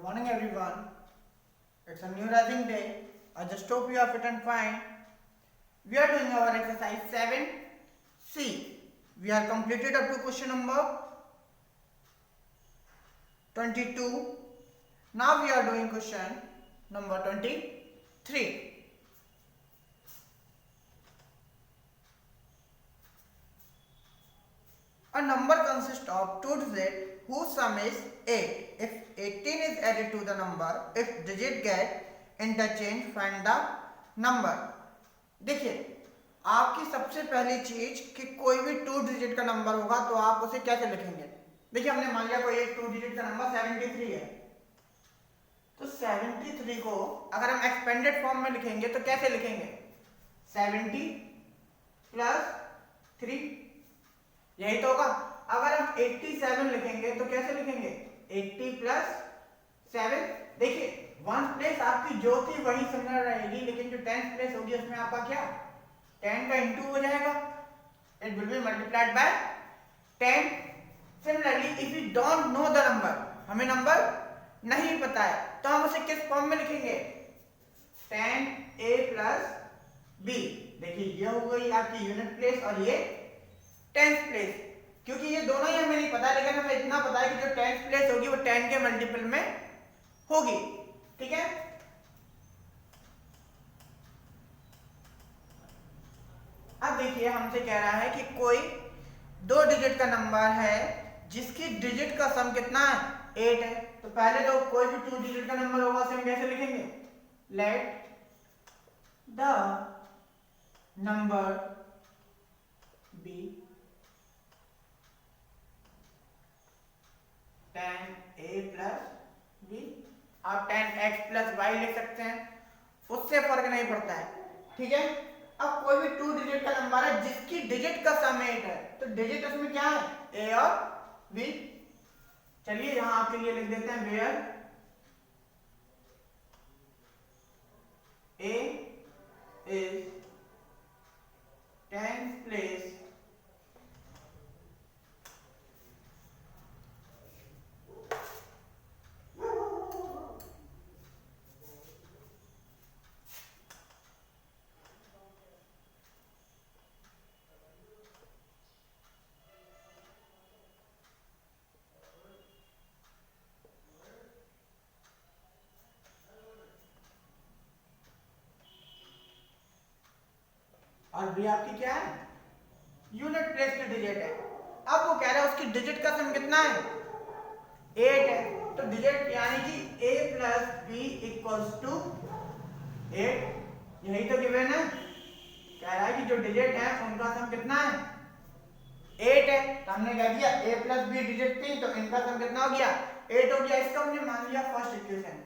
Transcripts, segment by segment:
morning everyone. It's a new rising day. I just hope you are fit and fine. We are doing our exercise 7C. We are completed up to question number 22. Now we are doing question number 23. A number consists of two digits whose sum is 8. If 18 is added to the number, if digit get interchange, find the number. देखिए, आपकी सबसे पहली चीज कि कोई भी two digit का number होगा तो आप उसे कैसे लिखेंगे. देखिए, हमने मान लिया कोई एक टू डिजिट का नंबर 73 है, तो 73 को अगर हम एक्सपेंडेड फॉर्म में लिखेंगे तो कैसे लिखेंगे. 70 प्लस 3, यही तो होगा. अगर हम 87 लिखेंगे तो कैसे लिखेंगे. 80 प्लस 7. देखिए, वन प्लेस आपकी जो थी वही सिमिलर रहेगी, लेकिन जो 10th प्लेस होगी उसमें आपका क्या 10 का इंटू हो जाएगा. It will be multiplied by 10. Similarly if you don't know the number, हमें नंबर नहीं पता है, तो हम उसे किस फॉर्म में लिखेंगे. 10a plus b. देखिए, ये हो गई आपकी यूनिट प्लेस और ये 10th प्लेस. क्योंकि ये दोनों ही हमें नहीं पता, लेकिन हमें इतना पता है कि जो 10th प्लेस होगी वो 10 के मल्टीपल में होगी. ठीक है. अब देखिए, हमसे कह रहा है कि कोई दो डिजिट का नंबर है जिसकी डिजिट का सम कितना है 8 है. तो पहले तो कोई भी टू डिजिट का नंबर होगा उसे हम कैसे लिखेंगे. Let the number be 10a plus b. आप 10x प्लस y लिख सकते हैं, उससे फर्क नहीं पड़ता है. ठीक है. अब कोई भी टू डिजिट का नंबर है जिसकी डिजिट का सम 8 है, तो डिजिट उसमें क्या है a और b. चलिए यहां आपके लिए लिख देते हैं where a is 10th place और बी आपकी क्या है यूनिट प्लेस की डिजिट है. अब वो कह रहा है उसकी डिजिट का सम कितना है 8 है, तो डिजिट यानी कि a plus b equals to 8. यही तो गिवन है. कह रहा है कि जो डिजिट है उनका सम कितना है 8 है, तो हमने कह दिया a प्लस बी डिजिट थी तो इनका सम कितना हो गया 8 हो गया. इसका हमने मान लिया फर्स्ट इक्वेशन,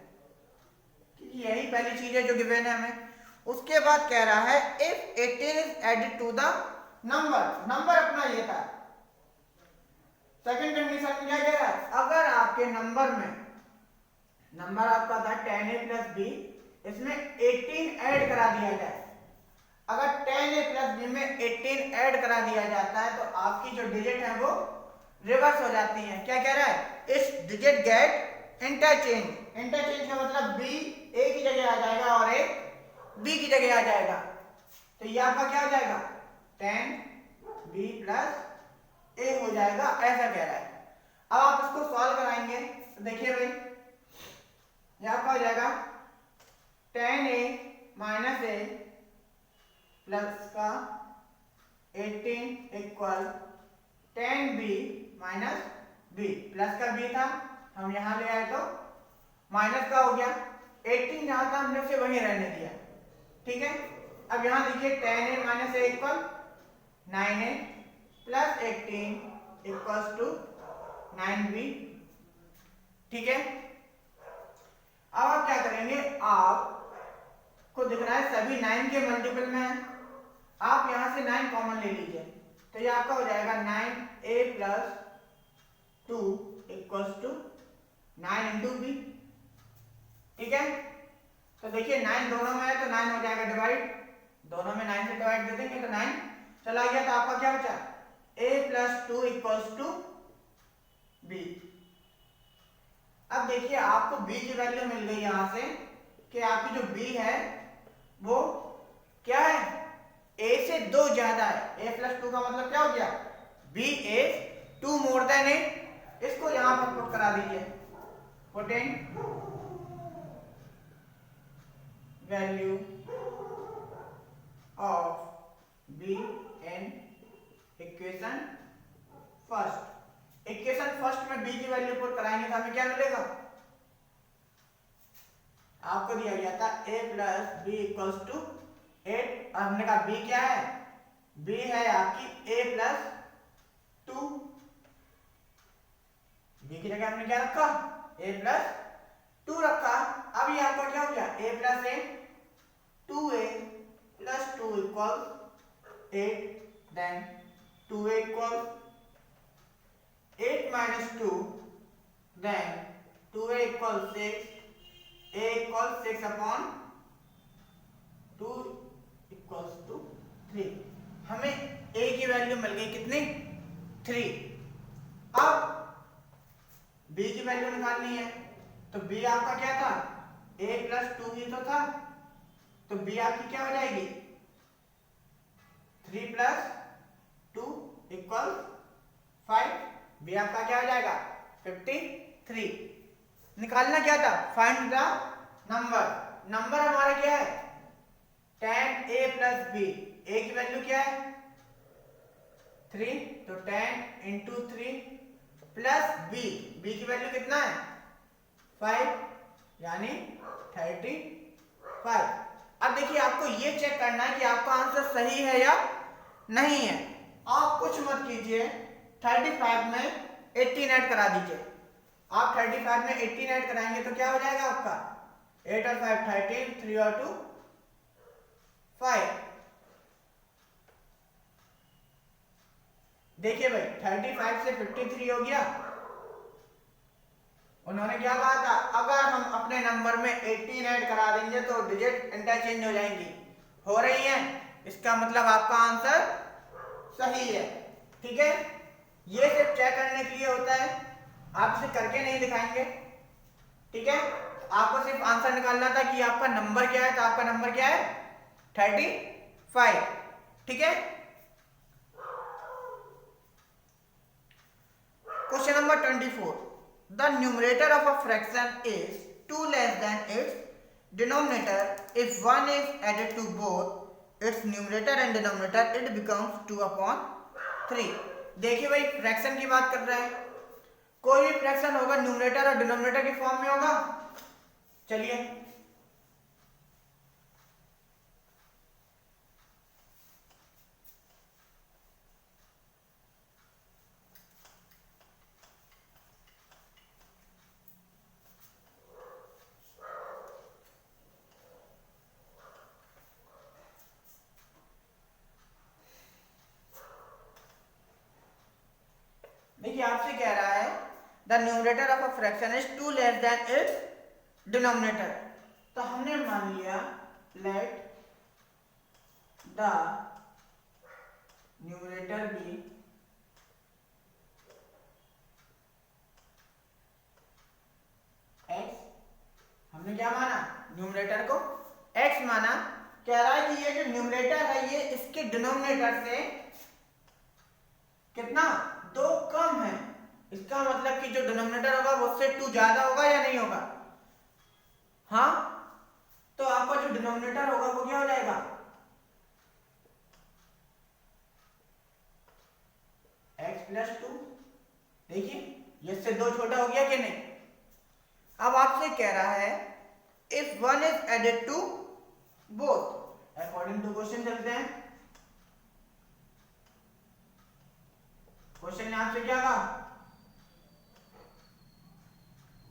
क्योंकि यही पहली चीज है जो गिवन है हमें. उसके बाद कह रहा है if 18 is added to the number. Number अपना ये था. सेकंड कंडीशन क्या कह रहा है, अगर आपके नंबर में नंबर आपका था 10a प्लस b, इसमें 18 ऐड करा दिया जाए. अगर 10a प्लस b में 18 ऐड करा दिया जाता है तो आपकी जो डिजिट है वो रिवर्स हो जाती है. क्या कह रहा है, इस डिजिट गेट इंटरचेंज. इंटरचेंज का मतलब b a की जगह आ जाएगा और a b की जगह आ जाएगा. तो ये आपका क्या हो जाएगा 10b प्लस a हो जाएगा, ऐसा कह रहा है. अब आप इसको सॉल्व कराएंगे तो देखिए भाई, ये आपका हो जाएगा 10a माइनस a प्लस का 18 equal 10b minus b. Plus का b था, हम यहां ले आए तो माइनस का हो गया. 18 जहां था हमने उसे वहीं रहने दिया. ठीक है. अब यहां देखिए 10a minus a equal 9a plus 18 equals to 9b. ठीक है. अब आप क्या करेंगे, आपको दिख रहा है सभी 9 के मल्टीपल में है, आप यहां से 9 कॉमन ले लीजिए, तो ये आपका हो जाएगा 9a plus 2 equals to 9 into b. ठीक है. तो देखिए 9 दोनों में है तो 9 हो जाएगा डिवाइड. दोनों में 9 से डिवाइड दे देंगे तो 9 चला गया, तो आपका क्या बचा a plus 2 equals to b. अब देखिए आपको b की वैल्यू मिल गई यहां से कि आपकी जो b है वो क्या है, a से 2 ज्यादा है। a प्लस 2 का मतलब क्या हो गया, b is 2 more than a। इसको यहां पर पुट करा दीजिए, putting value of b in equation first. Equation first में b की वैल्यू पुट कराएंगे तो हमें क्या मिलेगा, आपको दिया गया था a plus b equals to 8 और हमने कहा b क्या है, b है आपकी a प्लस 2। b की जगह हमने क्या रखा, a प्लस 2 रखा। अब ये आपका क्या हो गया, a plus a 2a plus 2 equals 8, then 2a equals 8 minus 2, then 2a equals 6, a equals 6 upon 2 equals to 3। हमें a की वैल्यू मिल गई कितनी, 3। अब b की वैल्यू निकालनी है तो b आपका क्या था, a प्लस 2 ही तो था, तो b आपकी क्या हो जाएगी, 3 प्लस 2 इक्वल 5। b आपका क्या हो जाएगा, 53। निकालना क्या था, फाइंड द नंबर। नंबर हमारा क्या है, tan a plus b। a की वैल्यू क्या है, 3, तो tan into 3 plus b, b की वैल्यू कितना है, 5, यानी 35। अब देखिए आपको ये चेक करना है कि आपका आंसर सही है या नहीं है। आप कुछ मत कीजिए, 35 में 18 ऐड करा दीजिए। आप 35 में 18 ऐड कराएंगे तो क्या हो जाएगा आपका, 8 और 5 13, 3 और 2 5। देखिए भाई 35 से 53 हो गया। उन्होंने क्या कहा था, अगर हम अपने नंबर में 18 ऐड करा देंगे तो डिजिट इंटरचेंज हो जाएंगी, हो रही हैं, इसका मतलब आपका आंसर सही है। ठीक है, ये सिर्फ चेक करने के लिए होता है, आप इसे करके नहीं दिखाएंगे। ठीक है, आपको सिर्फ आंसर निकालना था कि आपका नंबर क्या है, तो आपका नंबर क्या है, 35। ठीक है, question number 24। The numerator of a fraction is 2 less than its denominator if 1 is added to both its numerator and denominator it becomes 2/3। देखिए भाई फ्रैक्शन की बात कर रहा है, कोई भी फ्रैक्शन होगा न्यूमरेटर और डिनोमिनेटर की फॉर्म में होगा। चलिए देखिए आपसे कह रहा है the numerator of a fraction is 2 less than its denominator. तो हमने मान लिया let the numerator be x। हमने क्या माना, न्यूमरेटर को x माना। कह रहा है कि ये जो न्यूमरेटर है ये इसके डिनोमिनेटर से कितना, 2 कम है। इसका मतलब कि जो डिनोमिनेटर होगा वो उससे 2 ज्यादा होगा या नहीं होगा। हाँ, तो आपका जो डिनोमिनेटर होगा वो क्या हो जाएगा, x प्लस 2। देखिए ये इससे 2 छोटा हो गया कि नहीं। अब आपसे कह रहा है if 1 is added to both, according to question चलते हैं। क्वेश्चन ने आपसे क्या कहा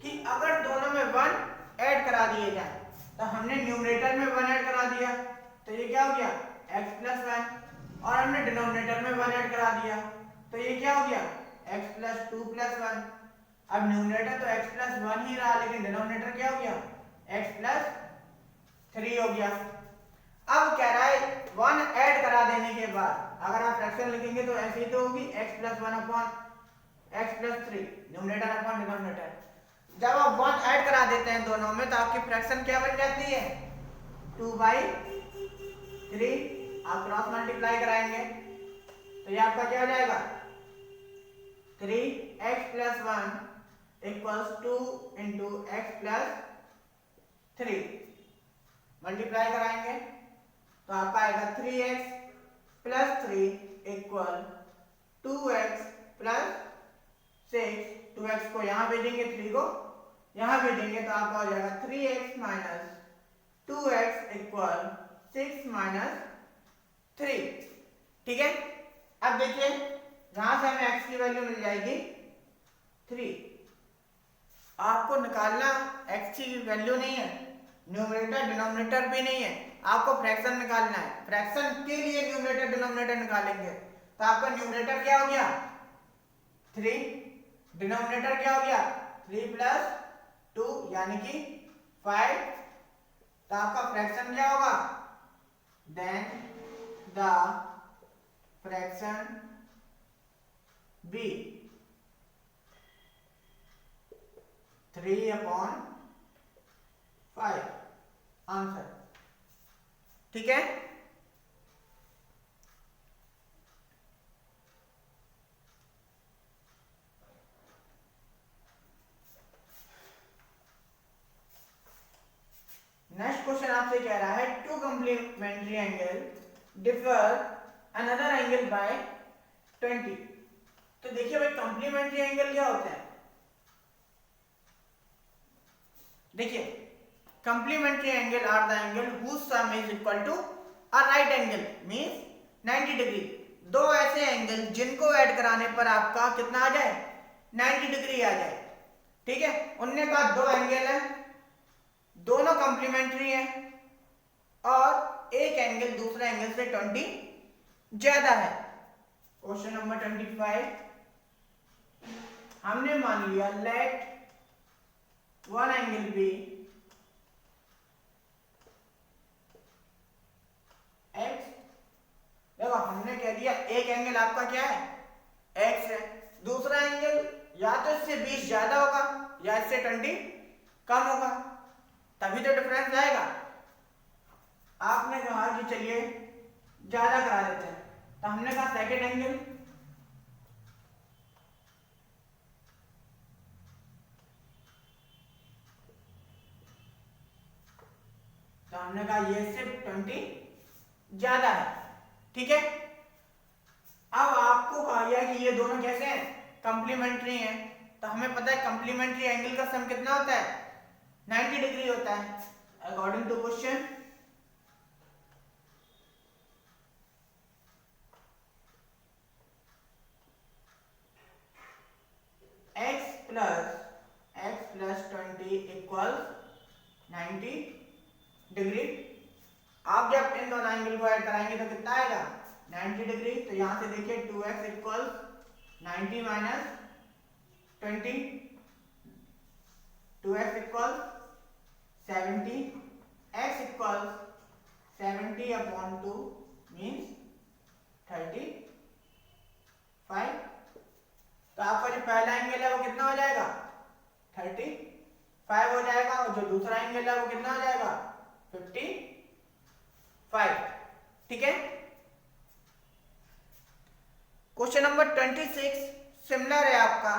कि अगर दोनों में 1 ऐड करा दिए जाए, तो हमने न्यूमरेटर में 1 ऐड करा दिया तो ये क्या हो गया, x प्लस 1, और हमने डिनोमिनेटर में 1 ऐड करा दिया तो ये क्या हो गया, x प्लस 2 प्लस 1। अब न्यूमरेटर तो x प्लस 1 ही रहा, लेकिन डिनोमिनेटर क्या हो गया, x प्लस 3 हो गया। अब कह रहा है 1 ऐड करा देने के बाद अगर आप फ्रैक्शन लिखेंगे तो ऐसे ही तो होगी, x plus 1 upon x plus 3 numerator upon denominator. जब आप 1 ऐड करा देते हैं दोनों में तो आपकी फ्रैक्शन क्या बन जाती है, 2/3। आप क्रॉस मल्टीप्लाई कराएंगे तो ये आपका क्या हो जाएगा, 3x+1 equals 2 into x plus 3। Multiply कराएंगे तो आपका आएगा 3x+3 इक्वल 2x+6। 2x को यहां भेजेंगे, 3 को यहां भेजेंगे तो आपका हो जाएगा 3x-2x इक्वल 6-3। ठीक है। अब देखिए यहां से हमें x की वैल्यू मिल जाएगी 3। आपको निकालना x की वैल्यू नहीं है, न्यूमरेटर डिनोमिनेटर भी नहीं है, आपको फ्रैक्शन निकालना है। फ्रैक्शन के लिए न्यूमरेटर डिनोमिनेटर निकालेंगे तो आपका न्यूमरेटर क्या हो गया 3, डिनोमिनेटर क्या हो गया 3+2 यानी कि 5। तो आपका फ्रैक्शन क्या होगा, then the fraction be 3/5 answer. ठीक है। नेक्स्ट क्वेश्चन आपसे कह रहा है two complementary angle differ another angle by 20। तो देखिए भाई कंप्लीमेंट्री एंगल क्या होता है, देखिए complementary angle are the angle whose sum is equal to a right angle means 90 degree. दो ऐसे एंगल जिनको ऐड कराने पर आपका कितना आ जाए, 90 डिग्री आ जाए। ठीक है। उनने कहा दो एंगल है, दोनों कंप्लीमेंट्री है और एक एंगल दूसरे एंगल से 20 ज्यादा है। क्वेश्चन नंबर 25 हमने मान लिया let one angle be x। देखो हमने कह दिया एक एंगल आपका क्या है x है, दूसरा एंगल या तो इससे 20 ज्यादा होगा या इससे 20 कम होगा, तभी तो डिफरेंस आएगा। आपने कहा कि चलिए ज्यादा करा देते हैं तो हमने कहा सेकंड एंगल, तो हमने कहा ये इससे 20 ज्यादा है। ठीक है। अब आपको कहा गया कि ये दोनों कैसे हैं, कंप्लीमेंट्री हैं। तो हमें पता है कंप्लीमेंट्री एंगल का सम कितना होता है, 90 डिग्री होता है according to question. x+20 equals 90 degree. आप जब इन दोनों एंगल को ऐड कराएंगे तो कितना आएगा 90 डिग्री। तो यहां से देखिए 2x equals 90 minus 20, 2x equals 70, x equals 70/2 means 35। तो आपका जो पहला एंगल है वो कितना हो जाएगा 35 हो जाएगा और जो दूसरा एंगल है वो कितना हो जाएगा 55। ठीक है। क्वेश्चन नंबर 26 सिमिलर है आपका,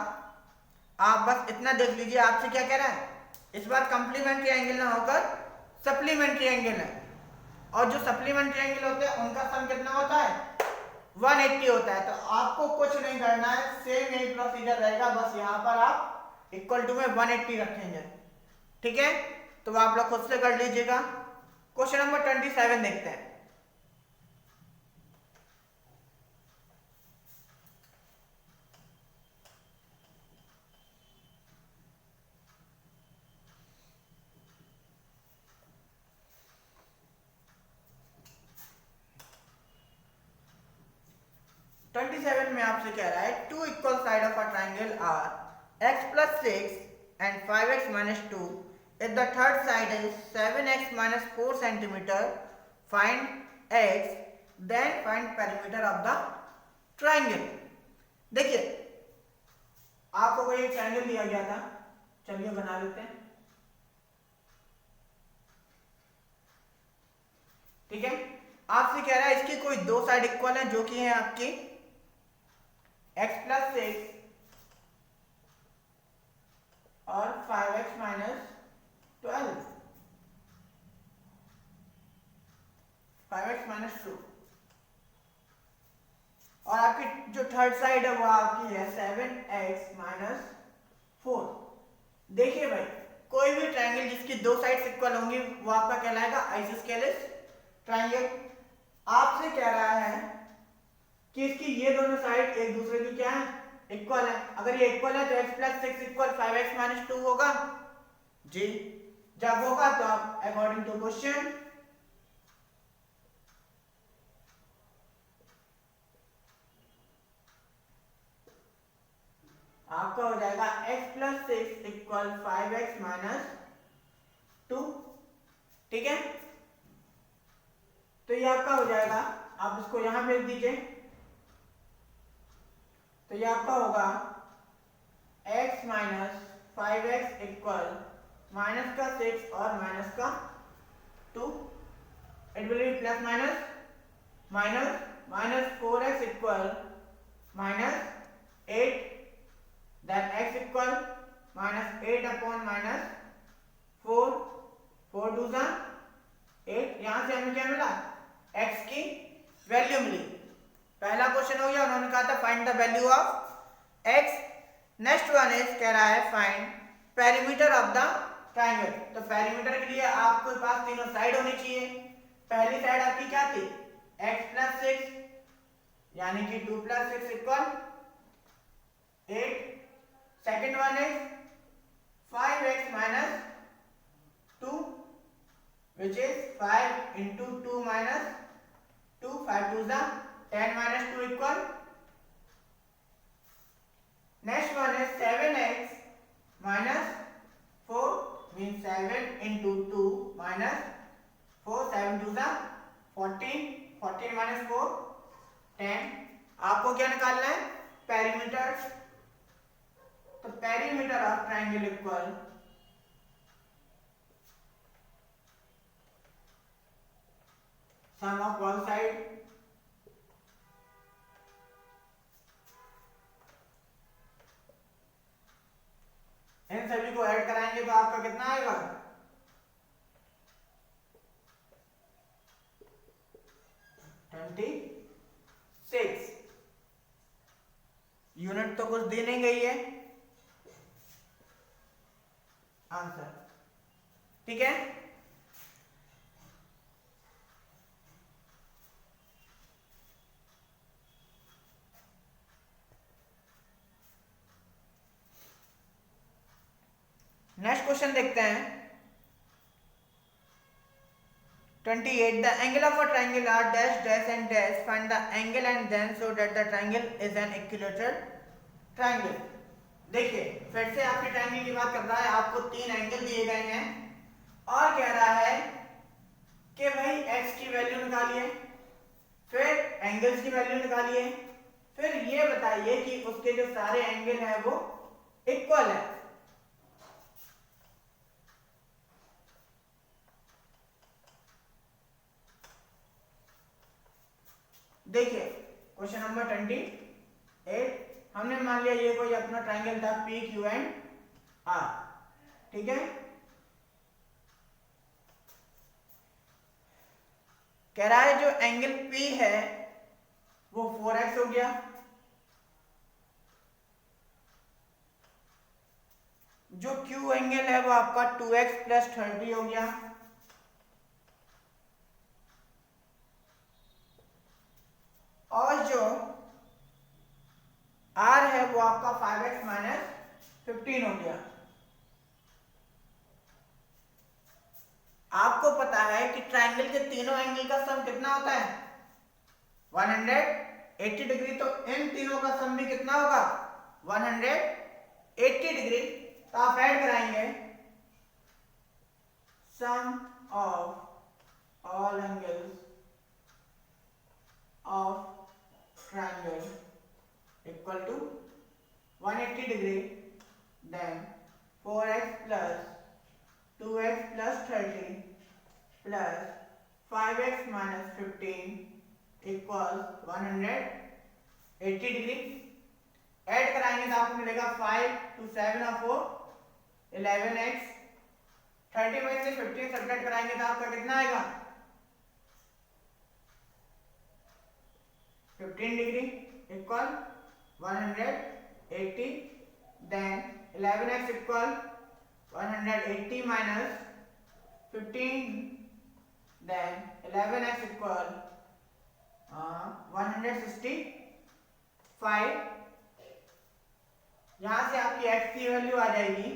आप बस इतना देख लीजिए आपसे क्या कह रहा है, इस बार कंप्लीमेंट्री एंगल ना होकर सप्लीमेंट्री एंगल है और जो सप्लीमेंट्री एंगल होते हैं उनका सम कितना होता है 180 होता है। तो आपको कुछ नहीं करना है, सेम यही प्रोसीजर रहेगा, बस यहां पर आप इक्वल टू में 180 रखेंगे। ठीक है। तो आप लोग खुद से कर लीजिएगा। क्वेश्चन नंबर 27 देखते हैं। में आपसे कह रहा है two equal side of a triangle are x+6 and 5x-2 if the third side is 7x-4 centimeter, find x, then find perimeter of the triangle। देखिए आपको कोई एक ट्राइंगल दिया गया था, चलिए बना लेते हैं। ठीक है, आपसे कह रहा है इसकी कोई दो साइड इक्वल है, जो कि है आपकी x+6 और 5x - 12, 5x - 2, और आपकी जो थर्ड साइड है वो आपकी है 7x - 4। देखिए भाई, कोई भी ट्रायंगल जिसकी दो साइड्स इक्वल होंगी वो आपका कहलाएगा आइसोस्केलेस ट्रायंगल। आपसे कह रहा है कि इसकी ये दोनों साइड एक दूसरे की क्या है, इक्वल है। अगर ये इक्वल है तो x+6 = 5x - 2 होगा जी। जब होगा तो आप अकॉर्डिंग टू क्वेश्चन आपका हो जाएगा x+6 = 5x - 2। ठीक है, तो ये आपका हो जाएगा, आप इसको यहां भेज दीजिए, तो ये आपका होगा x - 5x इक्वल -6 और -2, it will be plus minus -4x equal -8, then x equal -8/-4, 4 2 8। यहां से हमें क्या मिला, x की वैल्यू मिली। पहला क्वेश्चन हो गया, उन्होंने कहा था find the value of x। Next one is कह रहा है find perimeter of the triangle. तो पेरीमीटर के लिए आपके पास तीनों साइड होनी चाहिए। पहली साइड आपकी क्या थी, x+6, यानी कि 2+6 = 8। Second one is 5x - 2, which is 5 × 2 - 2, 5 2 10 - 2 equal। Next one is 7x - 4, means 7 × 2 - 4, 7 2 14, 14 - 4 10। आपको क्या निकालना है, पेरीमीटर। तो perimeter of triangle equal some of one side इन सभी को ऐड कराएंगे तो आपका कितना आएगा, 26। यूनिट तो कुछ दी नहीं गई है आंसर। ठीक है, नेक्स्ट क्वेश्चन देखते हैं। 28 the angle of a triangle are dash dash and dash, find the angle and then show that the triangle is an equilateral triangle. देखिए, फिर से आपके ट्रायंगल की बात कर रहा है, आपको तीन एंगल दिए गए हैं और कह रहा है कि भाई x की वैल्यू निकालिए, फिर एंगल्स की वैल्यू निकालिए, फिर ये बताइए कि उसके जो सारे एंगल हैं वो इक्वल है। देखिए क्वेश्चन नंबर 28, हमने मान लिया ये कोई अपना ट्रायंगल था पी क्यू एंड आर। ठीक है, कह रहा है जो एंगल P है वो 4x हो गया, जो Q एंगल है वो आपका 2x + 30 हो गया, और जो R है वो आपका 5x - 15 हो गया। आपको पता है कि ट्रायंगल के तीनों एंगल का सम कितना होता है, 180 डिग्री। तो इन तीनों का सम भी कितना होगा, 180 डिग्री। तो आप ऐड कराएंगे sum of all angles of triangle equal to 180 degree, then 4x plus 2x plus 30 plus 5x minus 15 equals 180 degree. Add कराएंगे तो आपको मिलेगा 5 2 7 और 4 11x। 30 में से 15 सब्ट्रैक्ट कराएंगे तो आपका कितना आएगा 15 degree equal 180। Then 11x equal 180 minus 15, then 11x equal 165। यहां से आपकी x की वैल्यू आ जाएगी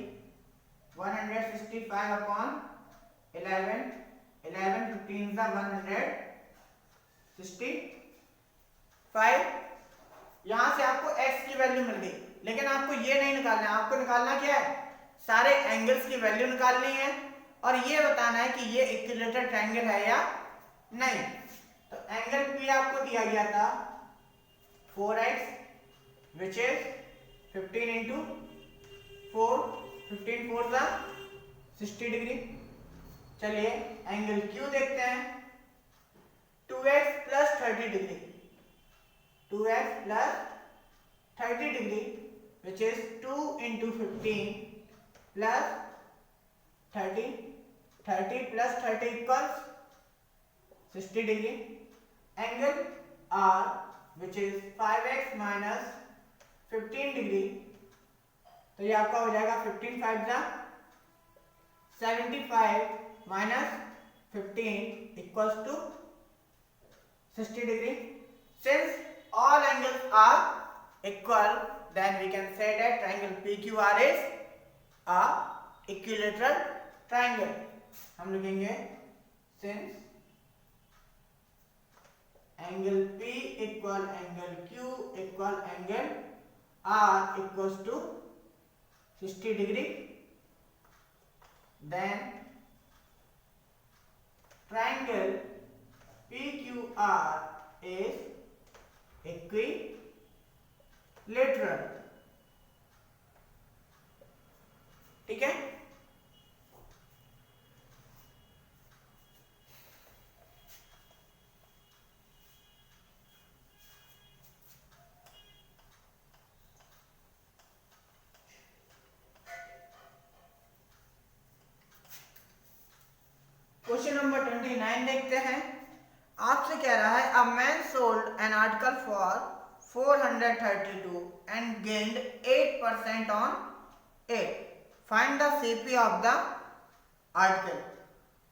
165 अपॉन 11 11 15 का 165। यहां से आपको x की वैल्यू मिल गई, लेकिन आपको ये नहीं निकालना है, आपको निकालना क्या है सारे एंगल्स की वैल्यू निकालनी है और ये बताना है कि ये इक्विलेटरल ट्रायंगल है या नहीं। तो एंगल P आपको दिया गया था 4x विच इज 15 इंटू 4 15 4 का 60 डिग्री। चलिए एंगल Q देखते हैं 2x plus 30 degree 2x plus 30 degree which is 2 into 15 plus 30 30 plus 30 equals 60 degree. Angle R which is 5x minus 15 degree, तो ये आपका हो जाएगा 15 5 जा 75 minus 15 equals to 60 degree. Since all angles are equal, then we can say that triangle PQR is a equilateral triangle। हम लिखेंगे since angle P equal angle Q equal angle R equals to 60 degree, then triangle PQR is equilateral। ठीक है। Question number 29 देखते हैं। आपसे कह रहा है a man sold an article for 432 and gained 8% on it, find the CP of the article.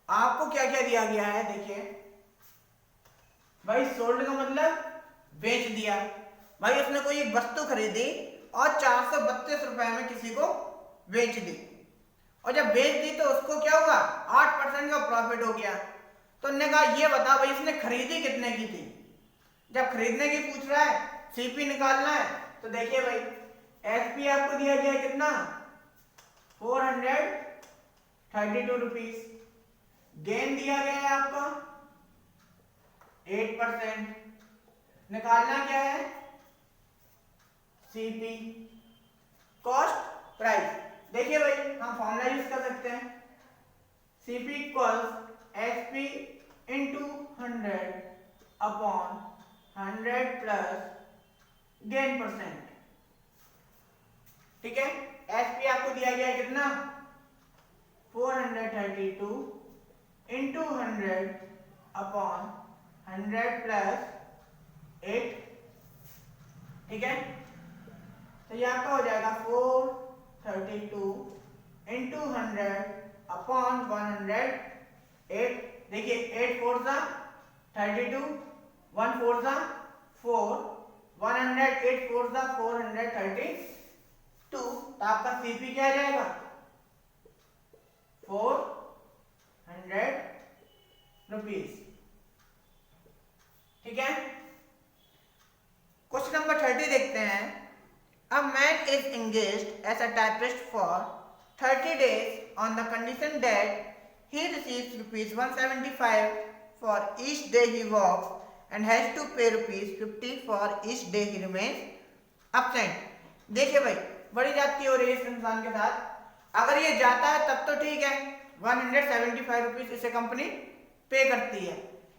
आपको क्या क्या दिया गया है, देखिए भाई सोल्ड का मतलब बेच दिया। भाई उसने कोई एक वस्तु खरीदी और 432 रुपए में किसी को बेच दी, और जब बेच दी तो उसको क्या हुआ 8% का प्रॉफिट हो गया। तो उन्होंने कहा ये बता भाई इसने खरीदी कितने की थी। जब खरीदने की पूछ रहा है सीपी निकालना है, तो देखिए भाई एसपी आपको दिया गया है कितना 432 रुपीज, गेन दिया गया है आपका 8%, निकालना क्या है सीपी कॉस्ट प्राइस। देखिए भाई हम फॉर्मूला यूज कर सकते हैं CP equals SP into 100 upon 100 plus gain percent. ठीक है, एसपी आपको दिया गया है कितना 432 इंटू 100 अपॉन 100 प्लस 8। ठीक है, तो ये आपका हो जाएगा 432 इंटू 100 अपॉन 108। देखिए 8 4 सा 32, 1 4 सा 4, 108 4 सा 432। तो आपका सीपी क्या आ जाएगा 400 रुपीज। ठीक है, क्वेश्चन नंबर 30 देखते हैं। A man is engaged as a typist for 30 days on the condition that he receives rupees 175 for each day he works and has to pay rupees 50 for each day he remains absent। देखिए भाई बड़ी जाती हो रही है इस इंसान के साथ, अगर ये जाता है तब तो ठीक है, 175 रुपीज इसे कंपनी पे करती है,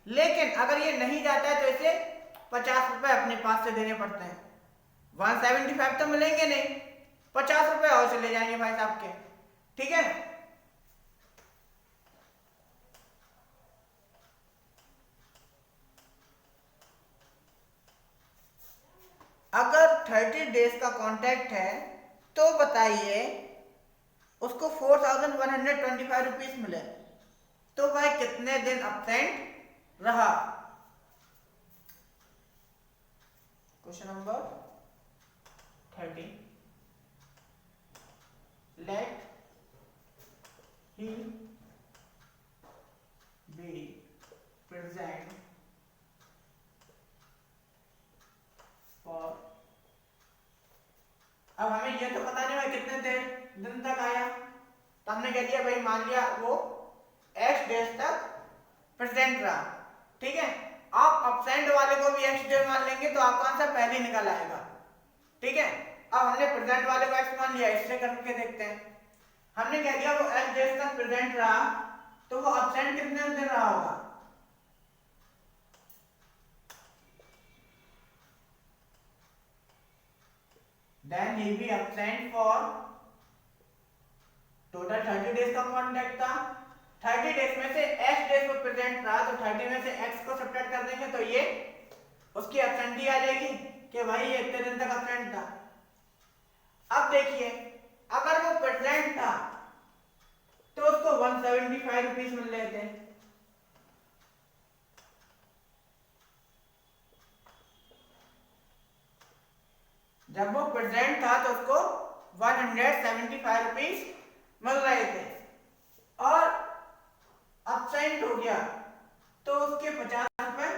लेकिन अगर ये नहीं जाता है तो इसे 50 रुपए अपने पास से देने पड़ते हैं। 175 तो मिलेंगे नहीं, 50 रुपए और चले जाएंगे भाई साहब के, ठीक है। अगर 30 डेज का कॉन्ट्रैक्ट है तो बताइए उसको 4125 रुपीज मिले, तो भाई कितने दिन अब्सेंट रहा। Question number 30, let he be present for, अब हमें ये तो पता नहीं है कितने दिन तक आया, तो हमने कह दिया भाई मान लिया वो x डेज तक प्रेजेंट रहा, ठीक है। आप अब्सेंट वाले को भी x डेज मान लेंगे तो आपका आंसर पहले ही निकल आएगा, ठीक है। अब हमने प्रेजेंट वाले को x मान लिया, इससे करके देखते हैं। हमने कह दिया वो x डेज तक प्रेजेंट रहा, तो वो अब्सेंट कितने दिन रहा होगा, then he be absent for total 30 days का कॉन्ट्रैक्ट था, 30 डेज में से x डेज को प्रेजेंट रहा, तो 30 में से x को सब्ट्रैक्ट कर देंगे तो ये उसकी एब्सेंटी आ जाएगी कि भाई ये इतने दिन तक एब्सेंट था। अब देखिए अगर वो प्रेजेंट था तो उसको 175 रुपीज मिल रहे थे, जब वो प्रेजेंट था तो उसको 175 रुपीज मिल रहे थे, और अब्सेंट हो गया तो उसके 50 रुपए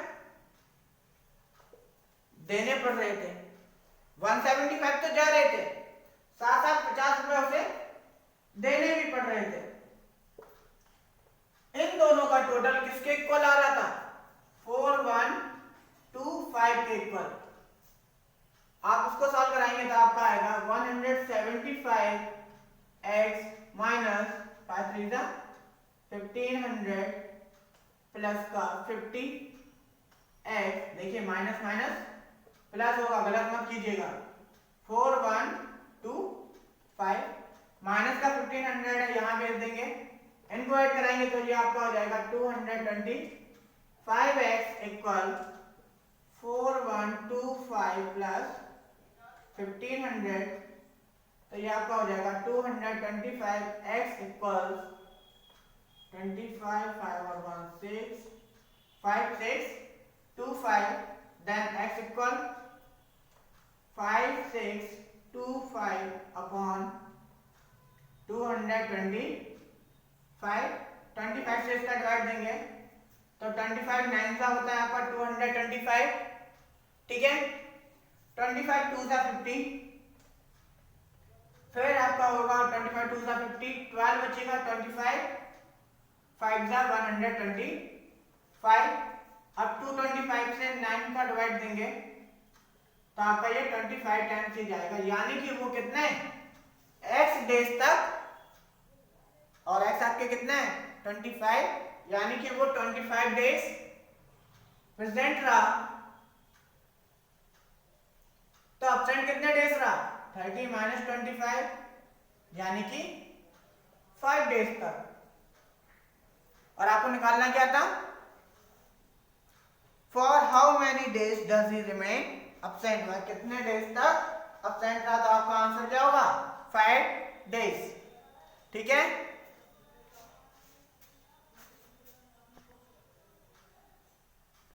देने पड़ रहे थे। 175 तो जा रहे थे, साथ साथ 50 रुपए उसे देने भी पड़ रहे थे। इन दोनों का टोटल किसके इक्वल आ रहा था, 4125 के इक्वल। आप उसको सॉल्व कराएंगे तो आपका आएगा 175x माइनस 5 3 1500 प्लस का 50x, देखिए माइनस माइनस प्लस होगा, गलत मत कीजिएगा, 4125 माइनस का 1500 है, यहाँ भेज देंगे, इनको ऐड कराएंगे तो ये आपका हो जाएगा 225x इक्वल 4125 प्लस 1500, तो ये आपका हो जाएगा 225x इक्वल 25 5 और 1 6 5 6 2 5, देन x इक्वल 5 6 2 5 अपॉन 225, 25 से इसका डिवाइड देंगे तो 25 9 का होता है आपका 225, ठीक है। 25 2 सा 50, फिर आपका होगा 25 2 सा 50, 12 बचेगा, 25 5 सा 125, अब 225 से 9 का डिवाइड देंगे तो आपका ये 25 टाइम्स ही जाएगा, यानी कि वो कितने x डेज तक, और x आपके कितने हैं 25, यानी कि वो 25 डेज प्रेजेंट रहा, तो अब्सेंट कितने डेज रहा 30 माइनस 25, यानी कि 5 डेज तक। और आपको निकालना क्या था, for how many days does he remain absent, कितने डेज तक अब्सेंट रहा, तो आपका आंसर क्या होगा 5 डेज, ठीक है।